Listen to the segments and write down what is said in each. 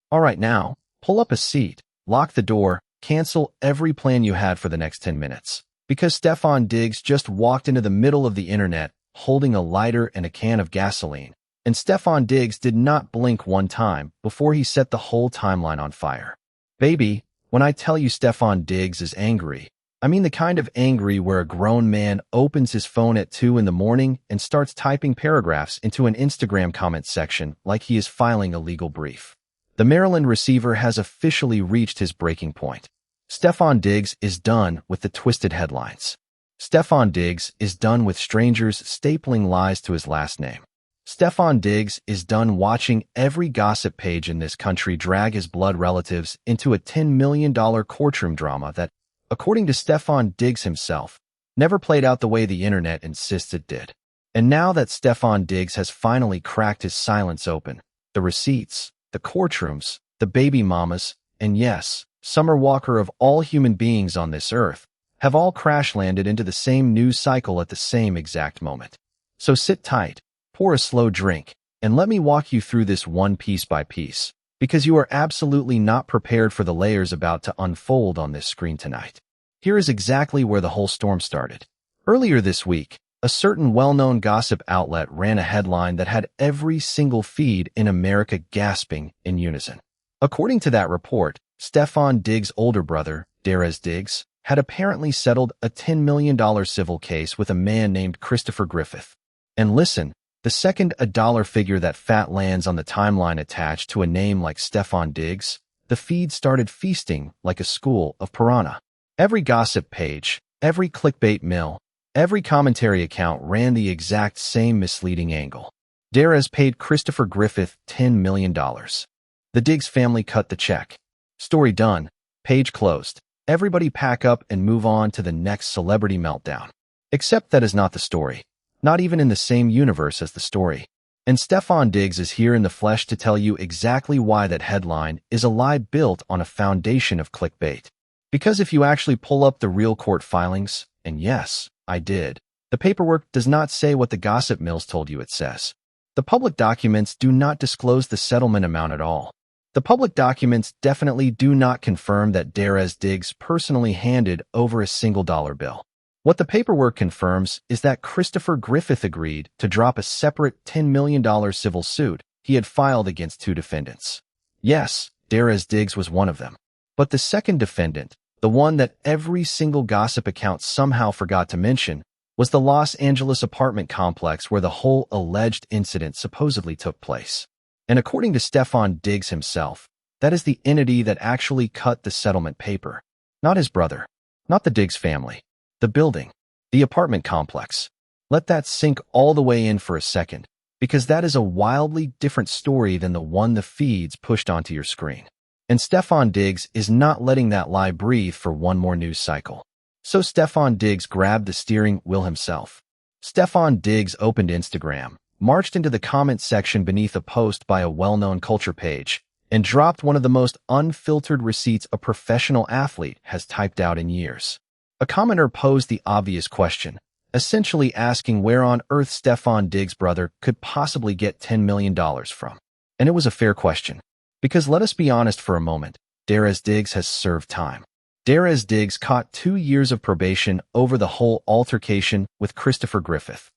All right, now, pull up a seat, lock the door, cancel every plan you had for the next 10 minutes. Because Stefon Diggs just walked into the middle of the internet holding a lighter and a can of gasoline. And Stefon Diggs did not blink one time before he set the whole timeline on fire. Baby, when I tell you Stefon Diggs is angry, I mean the kind of angry where a grown man opens his phone at 2 in the morning and starts typing paragraphs into an Instagram comment section like he is filing a legal brief. The Maryland receiver has officially reached his breaking point. Stefon Diggs is done with the twisted headlines. Stefon Diggs is done with strangers stapling lies to his last name. Stefon Diggs is done watching every gossip page in this country drag his blood relatives into a $10 million courtroom drama that, according to Stefon Diggs himself, never played out the way the internet insists it did. And now that Stefon Diggs has finally cracked his silence open, the receipts, the courtrooms, the baby mamas, and yes, Summer Walker of all human beings on this earth, have all crash-landed into the same news cycle at the same exact moment. So sit tight, pour a slow drink, and let me walk you through this one piece by piece, because you are absolutely not prepared for the layers about to unfold on this screen tonight. Here is exactly where the whole storm started. Earlier this week, a certain well-known gossip outlet ran a headline that had every single feed in America gasping in unison. According to that report, Stefon Diggs' older brother, Derez Diggs, had apparently settled a $10 million civil case with a man named Christopher Griffith. And listen, the second a dollar figure that fat lands on the timeline attached to a name like Stefon Diggs, the feed started feasting like a school of piranha. Every gossip page, every clickbait mill, every commentary account ran the exact same misleading angle. Derez paid Christopher Griffith $10 million. The Diggs family cut the check. Story done. Page closed. Everybody pack up and move on to the next celebrity meltdown. Except that is not the story. Not even in the same universe as the story. And Stefon Diggs is here in the flesh to tell you exactly why that headline is a lie built on a foundation of clickbait. Because if you actually pull up the real court filings, and yes, I did, the paperwork does not say what the gossip mills told you it says. The public documents do not disclose the settlement amount at all. The public documents definitely do not confirm that Derez Diggs personally handed over a single dollar bill. What the paperwork confirms is that Christopher Griffith agreed to drop a separate $10 million civil suit he had filed against two defendants. Yes, Derez Diggs was one of them. But the second defendant, the one that every single gossip account somehow forgot to mention, was the Los Angeles apartment complex where the whole alleged incident supposedly took place. And according to Stefon Diggs himself, that is the entity that actually cut the settlement paper. Not his brother, not the Diggs family, the building, the apartment complex. Let that sink all the way in for a second, because that is a wildly different story than the one the feeds pushed onto your screen. And Stefon Diggs is not letting that lie breathe for one more news cycle. So Stefon Diggs grabbed the steering wheel himself. Stefon Diggs opened Instagram, marched into the comment section beneath a post by a well-known culture page, and dropped one of the most unfiltered receipts a professional athlete has typed out in years. A commenter posed the obvious question, essentially asking where on earth Stefon Diggs' brother could possibly get $10 million from. And it was a fair question. Because let us be honest for a moment, Derez Diggs has served time. Derez Diggs caught 2 years of probation over the whole altercation with Christopher Griffith.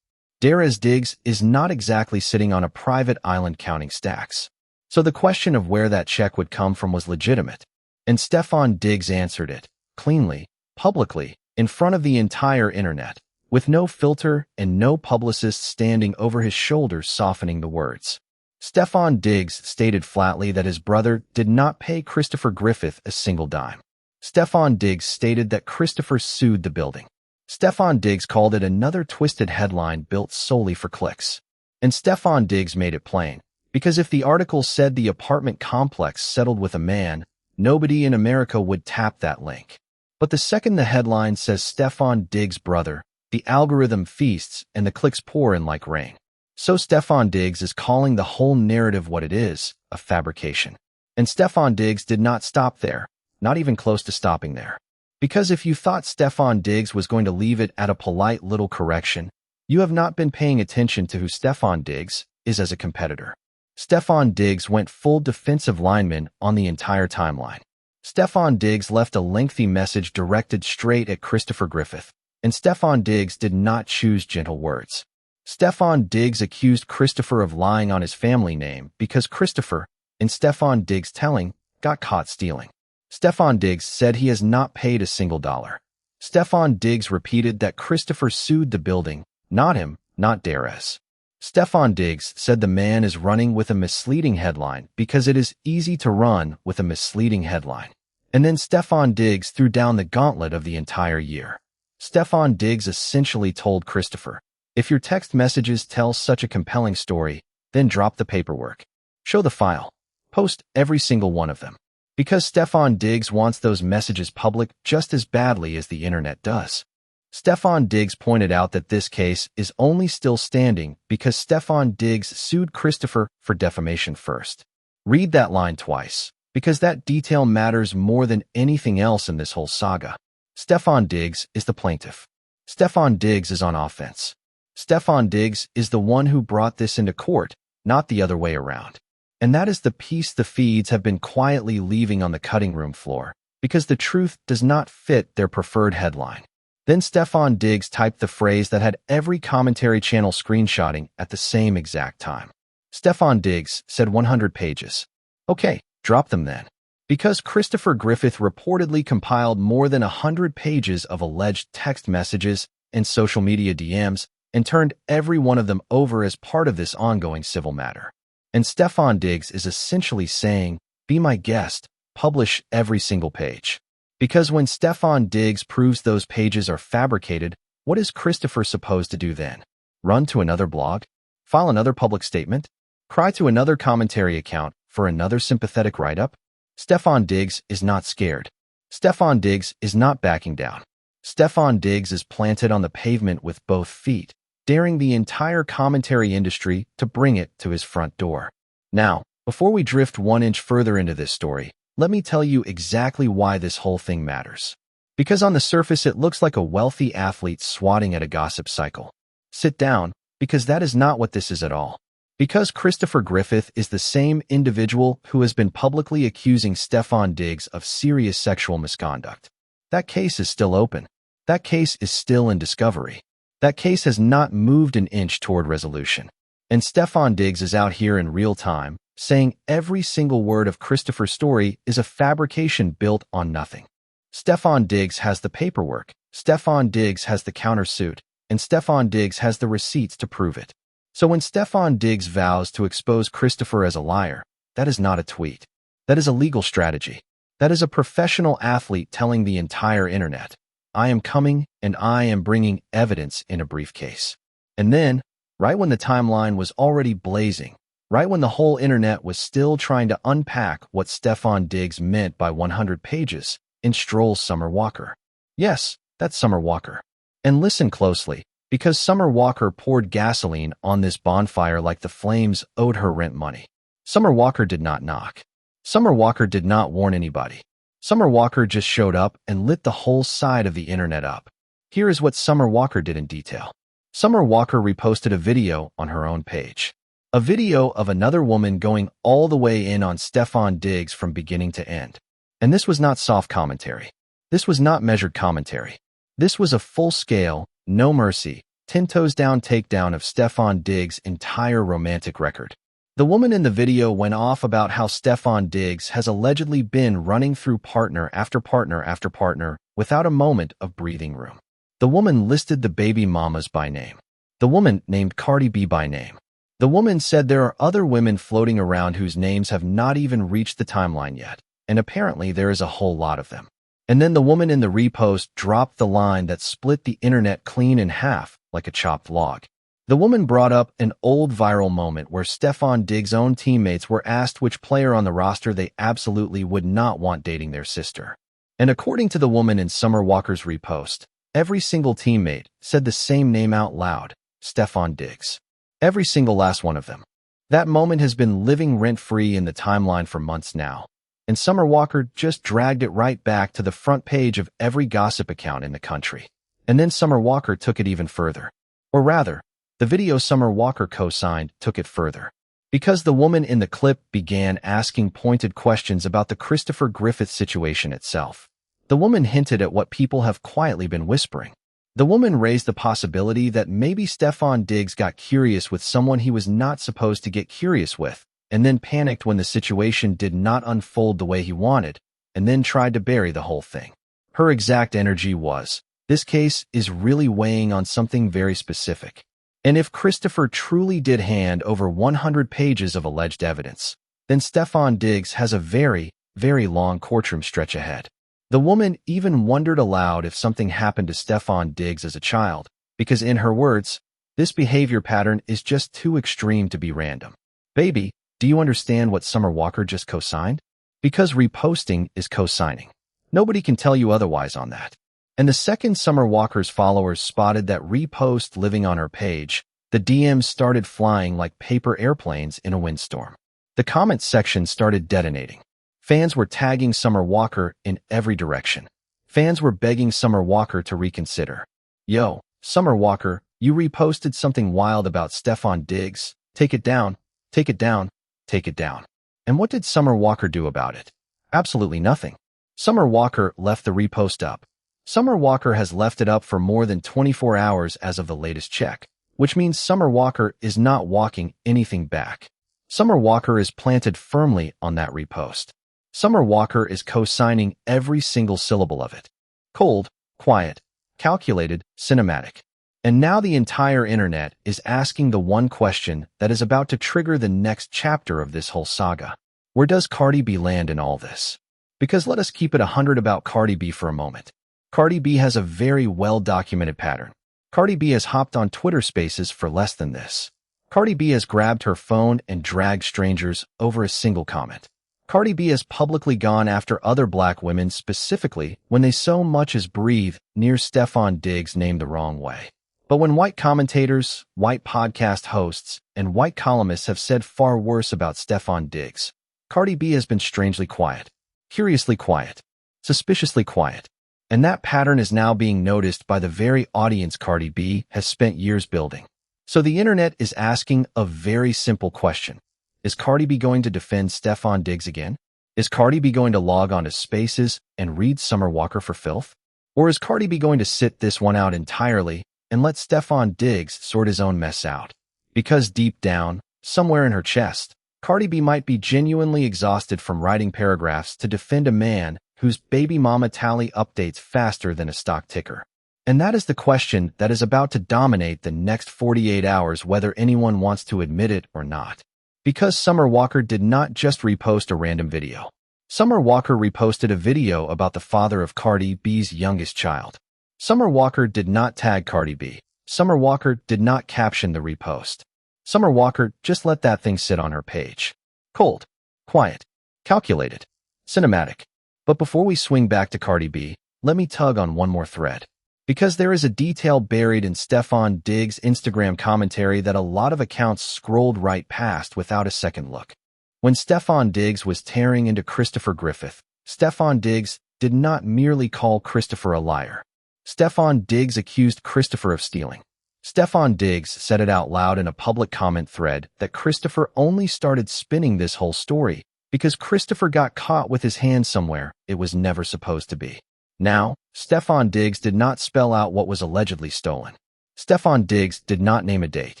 Derez Diggs is not exactly sitting on a private island counting stacks. So the question of where that check would come from was legitimate. And Stefon Diggs answered it, cleanly, publicly, in front of the entire internet, with no filter and no publicist standing over his shoulders softening the words. Stefon Diggs stated flatly that his brother did not pay Christopher Griffith a single dime. Stefon Diggs stated that Christopher sued the building. Stefon Diggs called it another twisted headline built solely for clicks. And Stefon Diggs made it plain, because if the article said the apartment complex settled with a man, nobody in America would tap that link. But the second the headline says Stefon Diggs' brother, the algorithm feasts and the clicks pour in like rain. So Stefon Diggs is calling the whole narrative what it is, a fabrication. And Stefon Diggs did not stop there, not even close to stopping there. Because if you thought Stefon Diggs was going to leave it at a polite little correction, you have not been paying attention to who Stefon Diggs is as a competitor. Stefon Diggs went full defensive lineman on the entire timeline. Stefon Diggs left a lengthy message directed straight at Christopher Griffith, and Stefon Diggs did not choose gentle words. Stefon Diggs accused Christopher of lying on his family name because Christopher, in Stefon Diggs' telling, got caught stealing. Stefon Diggs said he has not paid a single dollar. Stefon Diggs repeated that Christopher sued the building, not him, not Darez. Stefon Diggs said the man is running with a misleading headline because it is easy to run with a misleading headline. And then Stefon Diggs threw down the gauntlet of the entire year. Stefon Diggs essentially told Christopher, if your text messages tell such a compelling story, then drop the paperwork. Show the file. Post every single one of them. Because Stefon Diggs wants those messages public just as badly as the internet does. Stefon Diggs pointed out that this case is only still standing because Stefon Diggs sued Christopher for defamation first. Read that line twice, because that detail matters more than anything else in this whole saga. Stefon Diggs is the plaintiff. Stefon Diggs is on offense. Stefon Diggs is the one who brought this into court, not the other way around. And that is the piece the feeds have been quietly leaving on the cutting room floor, because the truth does not fit their preferred headline. Then Stefon Diggs typed the phrase that had every commentary channel screenshotting at the same exact time. Stefon Diggs said 100 pages. Okay, drop them then. Because Christopher Griffith reportedly compiled more than 100 pages of alleged text messages and social media DMs and turned every one of them over as part of this ongoing civil matter. And Stefon Diggs is essentially saying, be my guest, publish every single page. Because when Stefon Diggs proves those pages are fabricated, what is Christopher supposed to do then? Run to another blog? File another public statement? Cry to another commentary account for another sympathetic write-up? Stefon Diggs is not scared. Stefon Diggs is not backing down. Stefon Diggs is planted on the pavement with both feet, daring the entire commentary industry to bring it to his front door. Now, before we drift 1 inch further into this story, let me tell you exactly why this whole thing matters. Because on the surface it looks like a wealthy athlete swatting at a gossip cycle. Sit down, because that is not what this is at all. Because Christopher Griffith is the same individual who has been publicly accusing Stefon Diggs of serious sexual misconduct. That case is still open. That case is still in discovery. That case has not moved an inch toward resolution. And Stefon Diggs is out here in real time, saying every single word of Christopher's story is a fabrication built on nothing. Stefon Diggs has the paperwork, Stefon Diggs has the countersuit, and Stefon Diggs has the receipts to prove it. So when Stefon Diggs vows to expose Christopher as a liar, that is not a tweet. That is a legal strategy. That is a professional athlete telling the entire internet, I am coming and I am bringing evidence in a briefcase. And then, right when the timeline was already blazing, right when the whole internet was still trying to unpack what Stefon Diggs meant by 100 pages, in strolls Summer Walker. Yes, that's Summer Walker. And listen closely, because Summer Walker poured gasoline on this bonfire like the flames owed her rent money. Summer Walker did not knock. Summer Walker did not warn anybody. Summer Walker just showed up and lit the whole side of the internet up. Here is what Summer Walker did in detail. Summer Walker reposted a video on her own page. A video of another woman going all the way in on Stefon Diggs from beginning to end. And this was not soft commentary. This was not measured commentary. This was a full-scale, no mercy, 10 toes down takedown of Stefon Diggs' entire romantic record. The woman in the video went off about how Stefon Diggs has allegedly been running through partner after partner after partner without a moment of breathing room. The woman listed the baby mamas by name. The woman named Cardi B by name. The woman said there are other women floating around whose names have not even reached the timeline yet, and apparently there is a whole lot of them. And then the woman in the repost dropped the line that split the internet clean in half like a chopped log. The woman brought up an old viral moment where Stefon Diggs' own teammates were asked which player on the roster they absolutely would not want dating their sister. And according to the woman in Summer Walker's repost, every single teammate said the same name out loud, Stefon Diggs. Every single last one of them. That moment has been living rent-free in the timeline for months now. And Summer Walker just dragged it right back to the front page of every gossip account in the country. And then Summer Walker took it even further. Or rather, the video Summer Walker co-signed took it further. Because the woman in the clip began asking pointed questions about the Christopher Griffith situation itself. The woman hinted at what people have quietly been whispering. The woman raised the possibility that maybe Stefon Diggs got curious with someone he was not supposed to get curious with, and then panicked when the situation did not unfold the way he wanted, and then tried to bury the whole thing. Her exact energy was, this case is really weighing on something very specific. And if Christopher truly did hand over 100 pages of alleged evidence, then Stefon Diggs has a very, very long courtroom stretch ahead. The woman even wondered aloud if something happened to Stefon Diggs as a child, because in her words, this behavior pattern is just too extreme to be random. Baby, do you understand what Summer Walker just cosigned? Because reposting is cosigning. Nobody can tell you otherwise on that. And the second Summer Walker's followers spotted that repost living on her page, the DMs started flying like paper airplanes in a windstorm. The comments section started detonating. Fans were tagging Summer Walker in every direction. Fans were begging Summer Walker to reconsider. Yo, Summer Walker, you reposted something wild about Stefon Diggs. Take it down, take it down, take it down. And what did Summer Walker do about it? Absolutely nothing. Summer Walker left the repost up. Summer Walker has left it up for more than 24 hours as of the latest check, which means Summer Walker is not walking anything back. Summer Walker is planted firmly on that repost. Summer Walker is co-signing every single syllable of it. Cold, quiet, calculated, cinematic. And now the entire internet is asking the one question that is about to trigger the next chapter of this whole saga. Where does Cardi B land in all this? Because let us keep it 100 about Cardi B for a moment. Cardi B has a very well-documented pattern. Cardi B has hopped on Twitter Spaces for less than this. Cardi B has grabbed her phone and dragged strangers over a single comment. Cardi B has publicly gone after other black women specifically when they so much as breathe near Stefon Diggs' name the wrong way. But when white commentators, white podcast hosts, and white columnists have said far worse about Stefon Diggs, Cardi B has been strangely quiet, curiously quiet, suspiciously quiet. And that pattern is now being noticed by the very audience Cardi B has spent years building. So the internet is asking a very simple question. Is Cardi B going to defend Stefon Diggs again? Is Cardi B going to log onto Spaces and read Summer Walker for filth? Or is Cardi B going to sit this one out entirely and let Stefon Diggs sort his own mess out? Because deep down, somewhere in her chest, Cardi B might be genuinely exhausted from writing paragraphs to defend a man whose baby mama tally updates faster than a stock ticker. And that is the question that is about to dominate the next 48 hours, whether anyone wants to admit it or not. Because Summer Walker did not just repost a random video. Summer Walker reposted a video about the father of Cardi B's youngest child. Summer Walker did not tag Cardi B. Summer Walker did not caption the repost. Summer Walker just let that thing sit on her page. Cold, quiet, calculated, cinematic. But before we swing back to Cardi B, let me tug on one more thread. Because there is a detail buried in Stefon Diggs' Instagram commentary that a lot of accounts scrolled right past without a second look. When Stefon Diggs was tearing into Christopher Griffith, Stefon Diggs did not merely call Christopher a liar. Stefon Diggs accused Christopher of stealing. Stefon Diggs said it out loud in a public comment thread that Christopher only started spinning this whole story because Christopher got caught with his hand somewhere it was never supposed to be. Now, Stefon Diggs did not spell out what was allegedly stolen. Stefon Diggs did not name a date.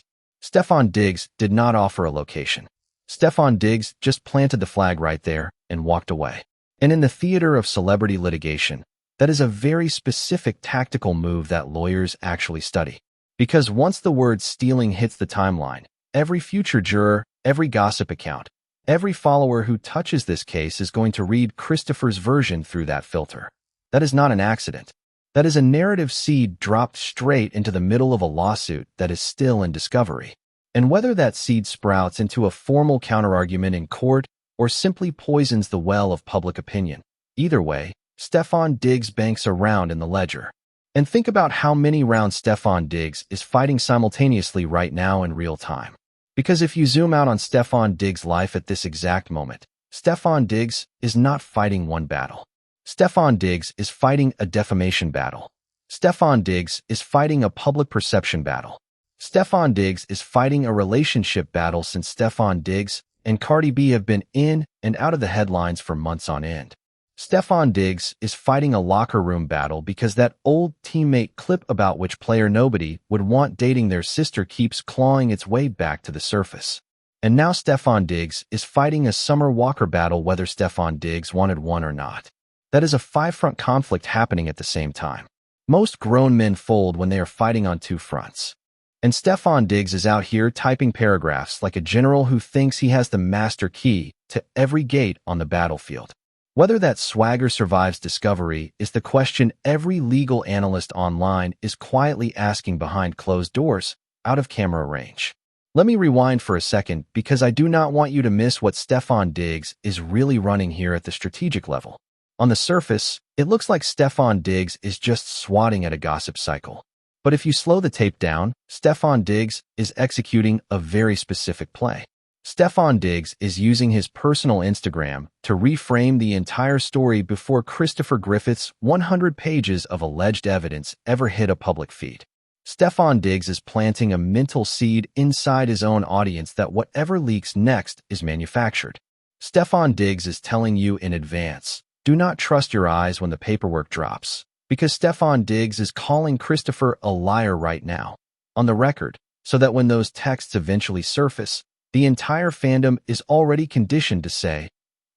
Stefon Diggs did not offer a location. Stefon Diggs just planted the flag right there and walked away. And in the theater of celebrity litigation, that is a very specific tactical move that lawyers actually study. Because once the word stealing hits the timeline, every future juror, every gossip account, every follower who touches this case is going to read Christopher's version through that filter. That is not an accident. That is a narrative seed dropped straight into the middle of a lawsuit that is still in discovery. And whether that seed sprouts into a formal counterargument in court or simply poisons the well of public opinion, either way, Stefon Diggs banks a round in the ledger. And think about how many rounds Stefon Diggs is fighting simultaneously right now in real time. Because if you zoom out on Stefon Diggs' life at this exact moment, Stefon Diggs is not fighting one battle. Stefon Diggs is fighting a defamation battle. Stefon Diggs is fighting a public perception battle. Stefon Diggs is fighting a relationship battle since Stefon Diggs and Cardi B have been in and out of the headlines for months on end. Stefon Diggs is fighting a locker room battle because that old teammate clip about which player nobody would want dating their sister keeps clawing its way back to the surface. And now Stefon Diggs is fighting a Summer Walker battle whether Stefon Diggs wanted one or not. That is a five-front conflict happening at the same time. Most grown men fold when they are fighting on two fronts. And Stefon Diggs is out here typing paragraphs like a general who thinks he has the master key to every gate on the battlefield. Whether that swagger survives discovery is the question every legal analyst online is quietly asking behind closed doors, out of camera range. Let me rewind for a second because I do not want you to miss what Stefon Diggs is really running here at the strategic level. On the surface, it looks like Stefon Diggs is just swatting at a gossip cycle. But if you slow the tape down, Stefon Diggs is executing a very specific play. Stefon Diggs is using his personal Instagram to reframe the entire story before Christopher Griffith's 100 pages of alleged evidence ever hit a public feed. Stefon Diggs is planting a mental seed inside his own audience that whatever leaks next is manufactured. Stefon Diggs is telling you in advance, do not trust your eyes when the paperwork drops, because Stefon Diggs is calling Christopher a liar right now, on the record, so that when those texts eventually surface, the entire fandom is already conditioned to say,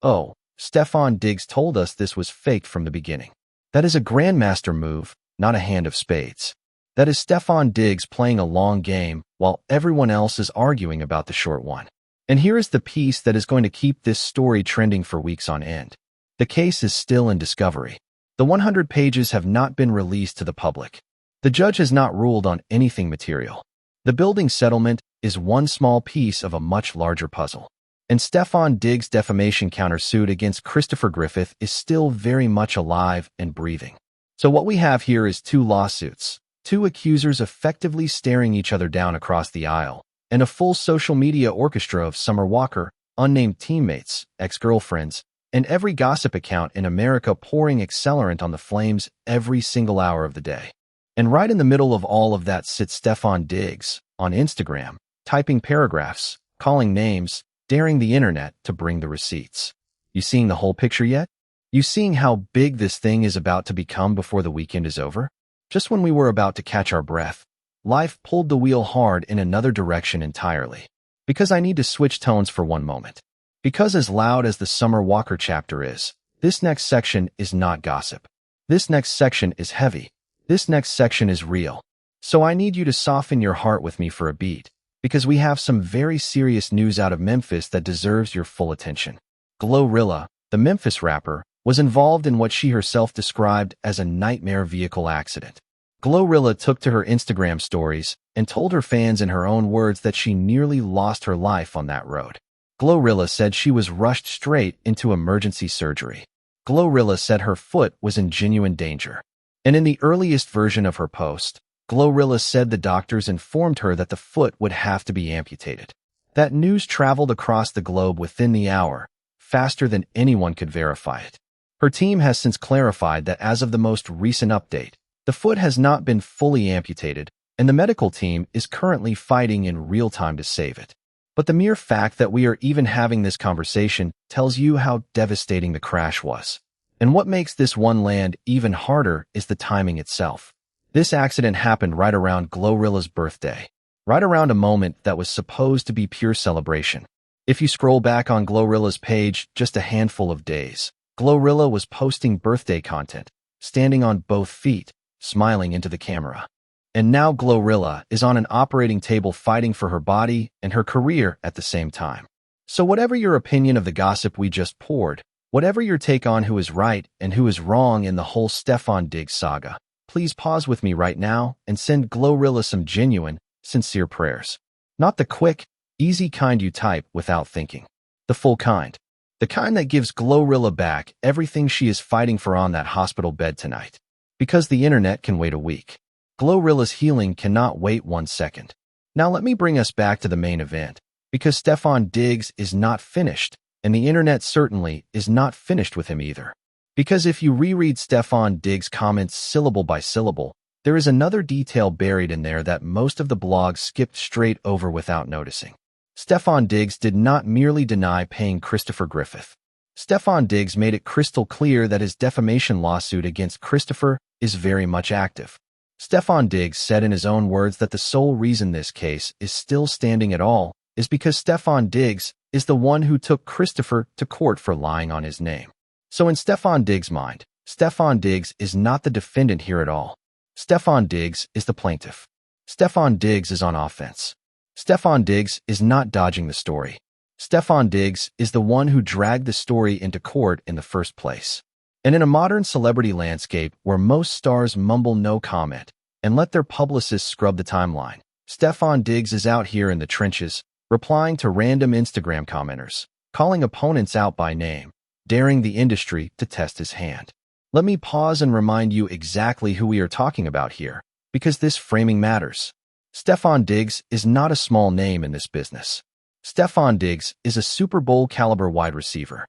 oh, Stefon Diggs told us this was faked from the beginning. That is a grandmaster move, not a hand of spades. That is Stefon Diggs playing a long game while everyone else is arguing about the short one. And here is the piece that is going to keep this story trending for weeks on end. The case is still in discovery. The 100 pages have not been released to the public. The judge has not ruled on anything material. The building settlement is one small piece of a much larger puzzle. And Stefon Diggs' defamation countersuit against Christopher Griffith is still very much alive and breathing. So what we have here is two lawsuits, two accusers effectively staring each other down across the aisle, and a full social media orchestra of Summer Walker, unnamed teammates, ex-girlfriends, and every gossip account in America pouring accelerant on the flames every single hour of the day. And right in the middle of all of that sits Stefon Diggs, on Instagram, typing paragraphs, calling names, daring the internet to bring the receipts. You seeing the whole picture yet? You seeing how big this thing is about to become before the weekend is over? Just when we were about to catch our breath, life pulled the wheel hard in another direction entirely. Because I need to switch tones for one moment. Because as loud as the Summer Walker chapter is, this next section is not gossip. This next section is heavy. This next section is real. So I need you to soften your heart with me for a beat, because we have some very serious news out of Memphis that deserves your full attention. GloRilla, the Memphis rapper, was involved in what she herself described as a nightmare vehicle accident. GloRilla took to her Instagram stories and told her fans in her own words that she nearly lost her life on that road. GloRilla said she was rushed straight into emergency surgery. GloRilla said her foot was in genuine danger. And in the earliest version of her post, GloRilla said the doctors informed her that the foot would have to be amputated. That news traveled across the globe within the hour, faster than anyone could verify it. Her team has since clarified that as of the most recent update, the foot has not been fully amputated, and the medical team is currently fighting in real time to save it. But the mere fact that we are even having this conversation tells you how devastating the crash was. And what makes this one land even harder is the timing itself. This accident happened right around GloRilla's birthday, right around a moment that was supposed to be pure celebration. If you scroll back on GloRilla's page just a handful of days, GloRilla was posting birthday content, standing on both feet, smiling into the camera. And now GloRilla is on an operating table fighting for her body and her career at the same time. So whatever your opinion of the gossip we just poured, whatever your take on who is right and who is wrong in the whole Stefon Diggs saga, please pause with me right now and send GloRilla some genuine, sincere prayers. Not the quick, easy kind you type without thinking. The full kind. The kind that gives GloRilla back everything she is fighting for on that hospital bed tonight. Because the internet can wait a week. GloRilla's healing cannot wait 1 second. Now let me bring us back to the main event, because Stefon Diggs is not finished, and the internet certainly is not finished with him either. Because if you reread Stefon Diggs' comments syllable by syllable, There is another detail buried in there that most of the blogs skipped straight over without noticing. Stefon Diggs did not merely deny paying Christopher Griffith. Stefon Diggs made it crystal clear that his defamation lawsuit against Christopher is very much active. Stefon Diggs said in his own words that the sole reason this case is still standing at all is because Stefon Diggs is the one who took Christopher to court for lying on his name. So in Stefon Diggs' mind, Stefon Diggs is not the defendant here at all. Stefon Diggs is the plaintiff. Stefon Diggs is on offense. Stefon Diggs is not dodging the story. Stefon Diggs is the one who dragged the story into court in the first place. And in a modern celebrity landscape where most stars mumble no comment and let their publicists scrub the timeline, Stefon Diggs is out here in the trenches, replying to random Instagram commenters, calling opponents out by name, daring the industry to test his hand. Let me pause and remind you exactly who we are talking about here, because this framing matters. Stefon Diggs is not a small name in this business. Stefon Diggs is a Super Bowl caliber wide receiver.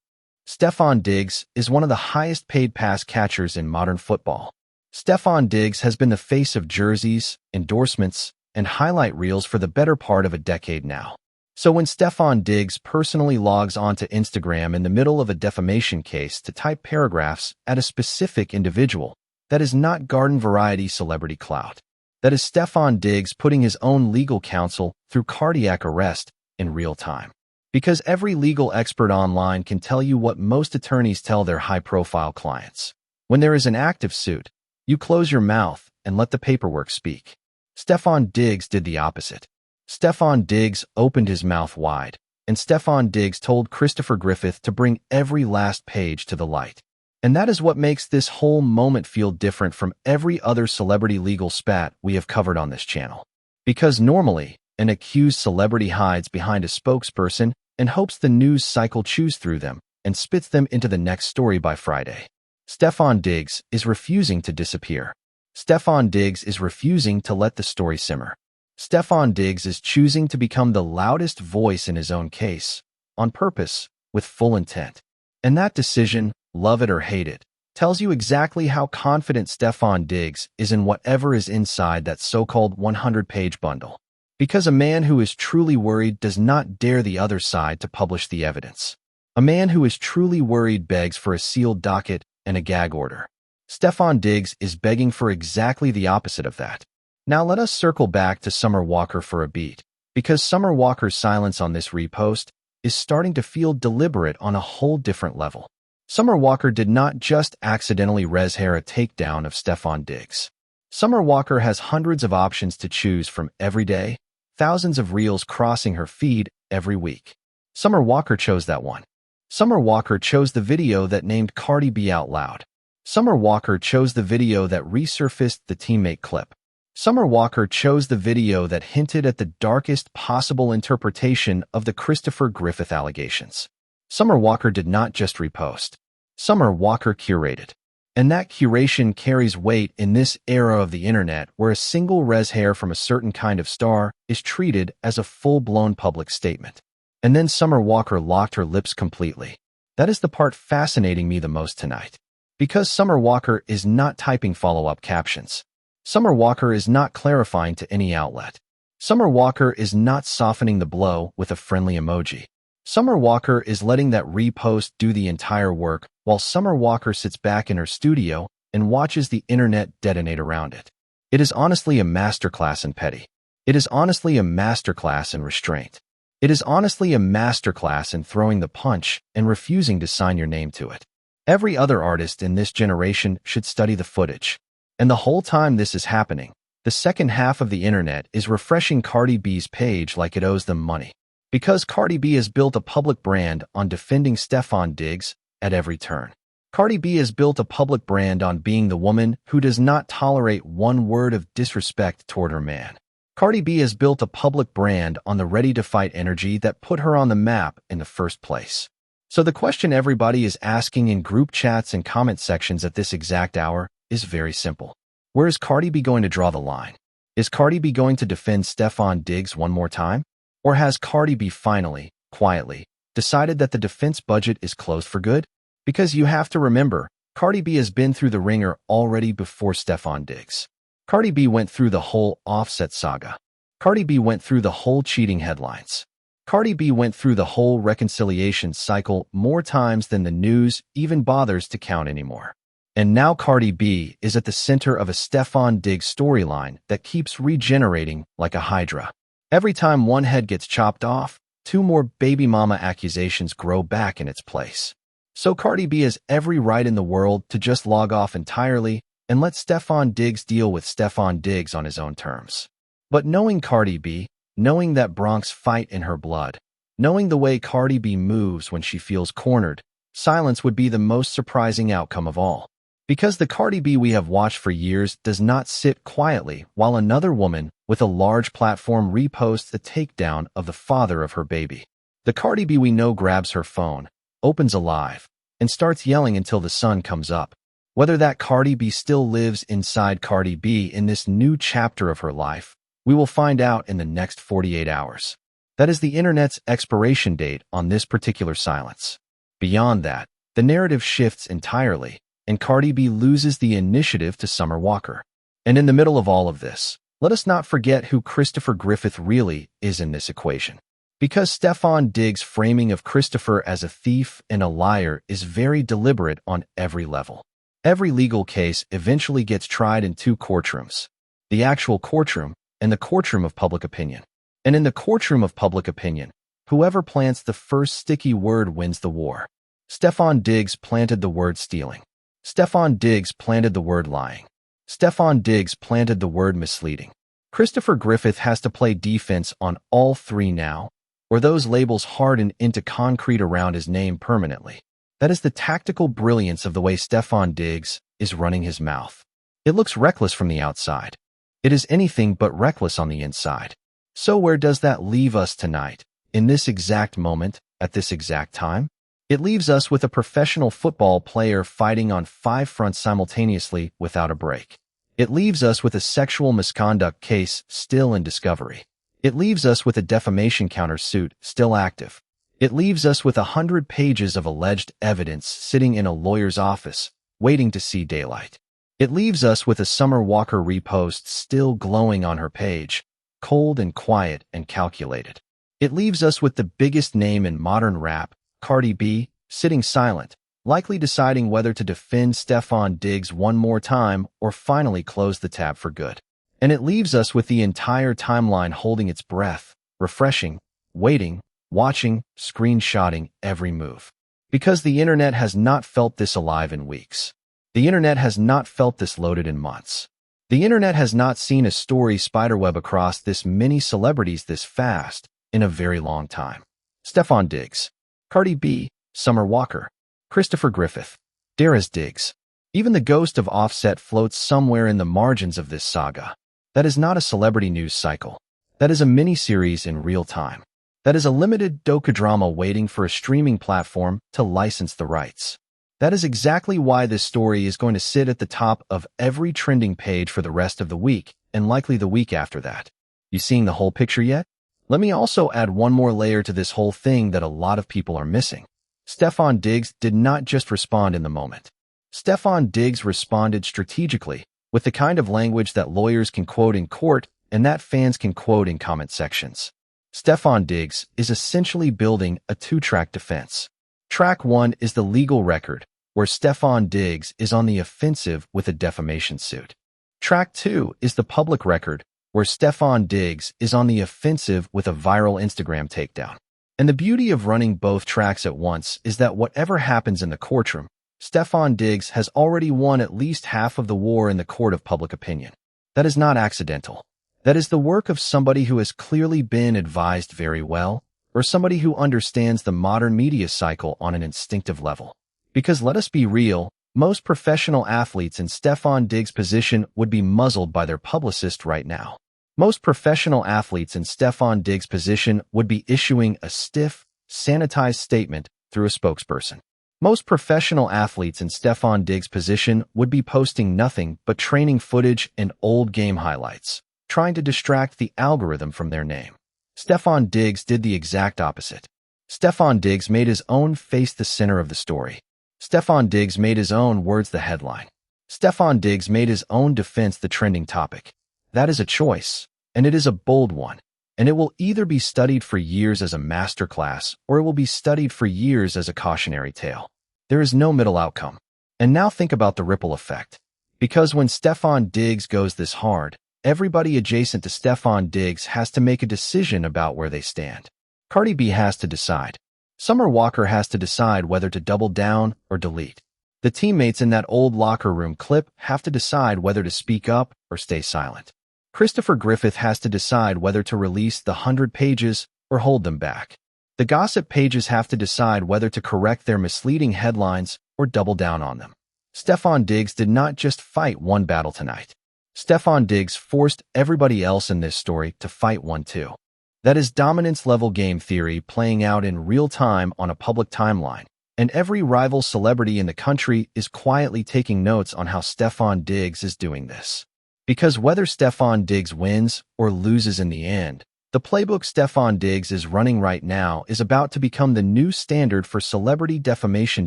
Stefon Diggs is one of the highest paid pass catchers in modern football. Stefon Diggs has been the face of jerseys, endorsements, and highlight reels for the better part of a decade now. So when Stefon Diggs personally logs onto Instagram in the middle of a defamation case to type paragraphs at a specific individual, that is not garden variety celebrity clout. That is Stefon Diggs putting his own legal counsel through cardiac arrest in real time. Because every legal expert online can tell you what most attorneys tell their high-profile clients. When there is an active suit, you close your mouth and let the paperwork speak. Stefon Diggs did the opposite. Stefon Diggs opened his mouth wide, and Stefon Diggs told Christopher Griffith to bring every last page to the light. And that is what makes this whole moment feel different from every other celebrity legal spat we have covered on this channel. Because normally, an accused celebrity hides behind a spokesperson and hopes the news cycle chews through them and spits them into the next story by Friday. Stefon Diggs is refusing to disappear. Stefon Diggs is refusing to let the story simmer. Stefon Diggs is choosing to become the loudest voice in his own case, on purpose, with full intent. And that decision, love it or hate it, tells you exactly how confident Stefon Diggs is in whatever is inside that so-called 100-page bundle. Because a man who is truly worried does not dare the other side to publish the evidence. A man who is truly worried begs for a sealed docket and a gag order. Stefon Diggs is begging for exactly the opposite of that. Now let us circle back to Summer Walker for a beat, because Summer Walker's silence on this repost is starting to feel deliberate on a whole different level. Summer Walker did not just accidentally res hair a takedown of Stefon Diggs. Summer Walker has hundreds of options to choose from every day, thousands of reels crossing her feed every week. Summer Walker chose that one. Summer Walker chose the video that named Cardi B out loud. Summer Walker chose the video that resurfaced the teammate clip. Summer Walker chose the video that hinted at the darkest possible interpretation of the Christopher Griffith allegations. Summer Walker did not just repost. Summer Walker curated. And that curation carries weight in this era of the internet where a single res hair from a certain kind of star is treated as a full-blown public statement. And then Summer Walker locked her lips completely. That is the part fascinating me the most tonight. Because Summer Walker is not typing follow-up captions. Summer Walker is not clarifying to any outlet. Summer Walker is not softening the blow with a friendly emoji. Summer Walker is letting that repost do the entire work while Summer Walker sits back in her studio and watches the internet detonate around it. It is honestly a masterclass in petty. It is honestly a masterclass in restraint. It is honestly a masterclass in throwing the punch and refusing to sign your name to it. Every other artist in this generation should study the footage. And the whole time this is happening, the second half of the internet is refreshing Cardi B's page like it owes them money. Because Cardi B has built a public brand on defending Stefon Diggs at every turn. Cardi B has built a public brand on being the woman who does not tolerate one word of disrespect toward her man. Cardi B has built a public brand on the ready-to-fight energy that put her on the map in the first place. So the question everybody is asking in group chats and comment sections at this exact hour is very simple. Where is Cardi B going to draw the line? Is Cardi B going to defend Stefon Diggs one more time? Or has Cardi B finally, quietly, decided that the defense budget is closed for good? Because you have to remember, Cardi B has been through the ringer already before Stefon Diggs. Cardi B went through the whole Offset saga. Cardi B went through the whole cheating headlines. Cardi B went through the whole reconciliation cycle more times than the news even bothers to count anymore. And now Cardi B is at the center of a Stefon Diggs storyline that keeps regenerating like a hydra. Every time one head gets chopped off, two more baby mama accusations grow back in its place. So Cardi B has every right in the world to just log off entirely and let Stefon Diggs deal with Stefon Diggs on his own terms. But knowing Cardi B, knowing that Bronx fight in her blood, knowing the way Cardi B moves when she feels cornered, silence would be the most surprising outcome of all. Because the Cardi B we have watched for years does not sit quietly while another woman with a large platform reposts the takedown of the father of her baby. The Cardi B we know grabs her phone, opens a live, and starts yelling until the sun comes up. Whether that Cardi B still lives inside Cardi B in this new chapter of her life, we will find out in the next 48 hours. That is the internet's expiration date on this particular silence. Beyond that, the narrative shifts entirely, and Cardi B loses the initiative to Summer Walker. And in the middle of all of this, let us not forget who Christopher Griffith really is in this equation. Because Stefon Diggs' framing of Christopher as a thief and a liar is very deliberate on every level. Every legal case eventually gets tried in two courtrooms, the actual courtroom and the courtroom of public opinion. And in the courtroom of public opinion, whoever plants the first sticky word wins the war. Stefon Diggs planted the word stealing. Stefon Diggs planted the word lying. Stefon Diggs planted the word misleading. Christopher Griffith has to play defense on all three now, or those labels harden into concrete around his name permanently. That is the tactical brilliance of the way Stefon Diggs is running his mouth. It looks reckless from the outside. It is anything but reckless on the inside. So where does that leave us tonight, in this exact moment, at this exact time? It leaves us with a professional football player fighting on 5 fronts simultaneously without a break. It leaves us with a sexual misconduct case still in discovery. It leaves us with a defamation countersuit still active. It leaves us with 100 pages of alleged evidence sitting in a lawyer's office, waiting to see daylight. It leaves us with a Summer Walker repost still glowing on her page, cold and quiet and calculated. It leaves us with the biggest name in modern rap, Cardi B, sitting silent, likely deciding whether to defend Stefon Diggs one more time or finally close the tab for good. And it leaves us with the entire timeline holding its breath, refreshing, waiting, watching, screenshotting every move. Because the internet has not felt this alive in weeks. The internet has not felt this loaded in months. The internet has not seen a story spiderweb across this many celebrities this fast in a very long time. Stefon Diggs, Cardi B, Summer Walker, Christopher Griffith, Darius Diggs. Even the ghost of Offset floats somewhere in the margins of this saga. That is not a celebrity news cycle. That is a mini-series in real time. That is a limited docudrama waiting for a streaming platform to license the rights. That is exactly why this story is going to sit at the top of every trending page for the rest of the week, and likely the week after that. You seeing the whole picture yet? Let me also add one more layer to this whole thing that a lot of people are missing. Stefon Diggs did not just respond in the moment. Stefon Diggs responded strategically, with the kind of language that lawyers can quote in court and that fans can quote in comment sections. Stefon Diggs is essentially building a two-track defense. Track 1 is the legal record, where Stefon Diggs is on the offensive with a defamation suit. Track 2 is the public record, where Stefon Diggs is on the offensive with a viral Instagram takedown. And the beauty of running both tracks at once is that whatever happens in the courtroom, Stefon Diggs has already won at least half of the war in the court of public opinion. That is not accidental. That is the work of somebody who has clearly been advised very well, or somebody who understands the modern media cycle on an instinctive level. Because let us be real, most professional athletes in Stefon Diggs' position would be muzzled by their publicist right now. Most professional athletes in Stefon Diggs' position would be issuing a stiff, sanitized statement through a spokesperson. Most professional athletes in Stefon Diggs' position would be posting nothing but training footage and old game highlights, trying to distract the algorithm from their name. Stefon Diggs did the exact opposite. Stefon Diggs made his own face the center of the story. Stefon Diggs made his own words the headline. Stefon Diggs made his own defense the trending topic. That is a choice, and it is a bold one, and it will either be studied for years as a masterclass or it will be studied for years as a cautionary tale. There is no middle outcome. And now think about the ripple effect. Because when Stefon Diggs goes this hard, everybody adjacent to Stefon Diggs has to make a decision about where they stand. Cardi B has to decide. Summer Walker has to decide whether to double down or delete. The teammates in that old locker room clip have to decide whether to speak up or stay silent. Christopher Griffith has to decide whether to release the 100 pages or hold them back. The gossip pages have to decide whether to correct their misleading headlines or double down on them. Stefon Diggs did not just fight one battle tonight. Stefon Diggs forced everybody else in this story to fight one too. That is dominance-level game theory playing out in real time on a public timeline. And every rival celebrity in the country is quietly taking notes on how Stefon Diggs is doing this. Because whether Stefon Diggs wins or loses in the end, the playbook Stefon Diggs is running right now is about to become the new standard for celebrity defamation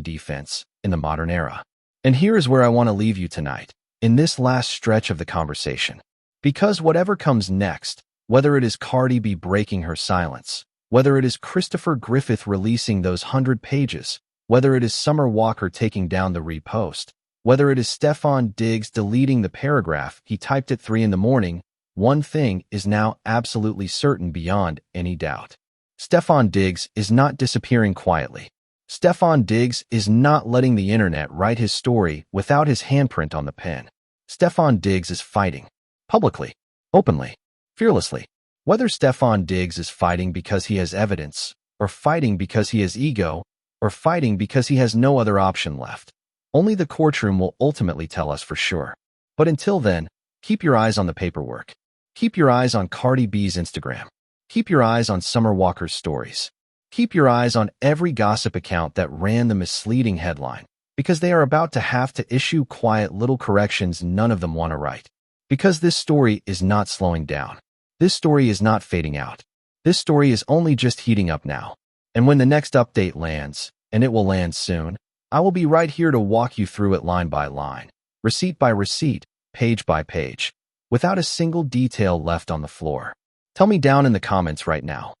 defense in the modern era. And here is where I want to leave you tonight, in this last stretch of the conversation. Because whatever comes next, whether it is Cardi B breaking her silence, whether it is Christopher Griffith releasing those 100 pages, whether it is Summer Walker taking down the repost, whether it is Stefon Diggs deleting the paragraph he typed at 3 in the morning, one thing is now absolutely certain beyond any doubt. Stefon Diggs is not disappearing quietly. Stefon Diggs is not letting the internet write his story without his handprint on the pen. Stefon Diggs is fighting. Publicly. Openly. Fearlessly. Whether Stefon Diggs is fighting because he has evidence, or fighting because he has ego, or fighting because he has no other option left. Only the courtroom will ultimately tell us for sure. But until then, keep your eyes on the paperwork. Keep your eyes on Cardi B's Instagram. Keep your eyes on Summer Walker's stories. Keep your eyes on every gossip account that ran the misleading headline, because they are about to have to issue quiet little corrections none of them want to write. Because this story is not slowing down. This story is not fading out. This story is only just heating up now. And when the next update lands, and it will land soon, I will be right here to walk you through it line by line, receipt by receipt, page by page, without a single detail left on the floor. Tell me down in the comments right now.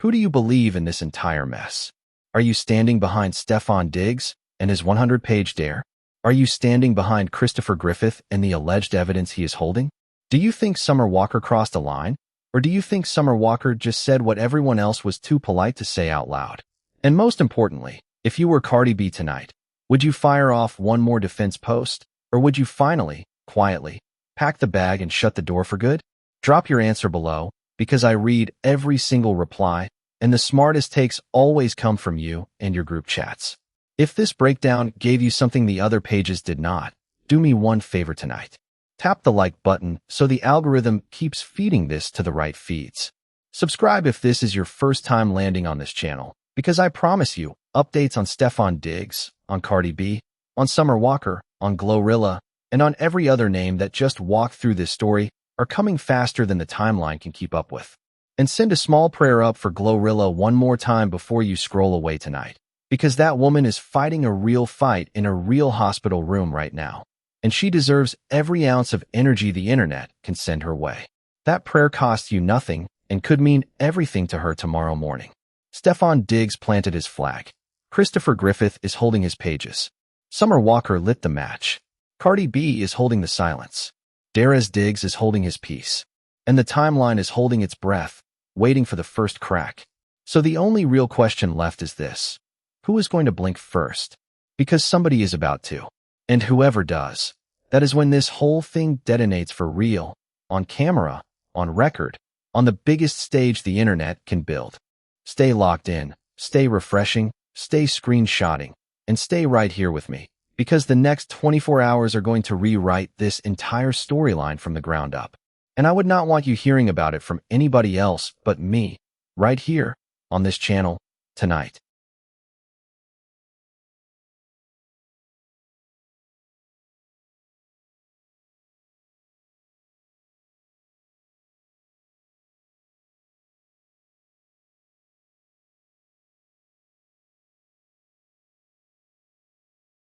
Who do you believe in this entire mess? Are you standing behind Stefon Diggs and his 100-page dare? Are you standing behind Christopher Griffith and the alleged evidence he is holding? Do you think Summer Walker crossed a line? Or do you think Summer Walker just said what everyone else was too polite to say out loud? And most importantly, if you were Cardi B tonight, would you fire off one more defense post? Or would you finally, quietly, pack the bag and shut the door for good? Drop your answer below, because I read every single reply, and the smartest takes always come from you and your group chats. If this breakdown gave you something the other pages did not, do me one favor tonight. Tap the like button so the algorithm keeps feeding this to the right feeds. Subscribe if this is your first time landing on this channel, because I promise you, updates on Stefon Diggs, on Cardi B, on Summer Walker, on GloRilla, and on every other name that just walked through this story are coming faster than the timeline can keep up with. And send a small prayer up for GloRilla one more time before you scroll away tonight, because that woman is fighting a real fight in a real hospital room right now. And she deserves every ounce of energy the internet can send her way. That prayer costs you nothing and could mean everything to her tomorrow morning. Stefon Diggs planted his flag. Christopher Griffith is holding his pages. Summer Walker lit the match. Cardi B is holding the silence. Derez Diggs is holding his peace. And the timeline is holding its breath, waiting for the first crack. So the only real question left is this. Who is going to blink first? Because somebody is about to. And whoever does, that is when this whole thing detonates for real, on camera, on record, on the biggest stage the internet can build. Stay locked in, stay refreshing, stay screenshotting, and stay right here with me, because the next 24 hours are going to rewrite this entire storyline from the ground up. And I would not want you hearing about it from anybody else but me, right here, on this channel, tonight.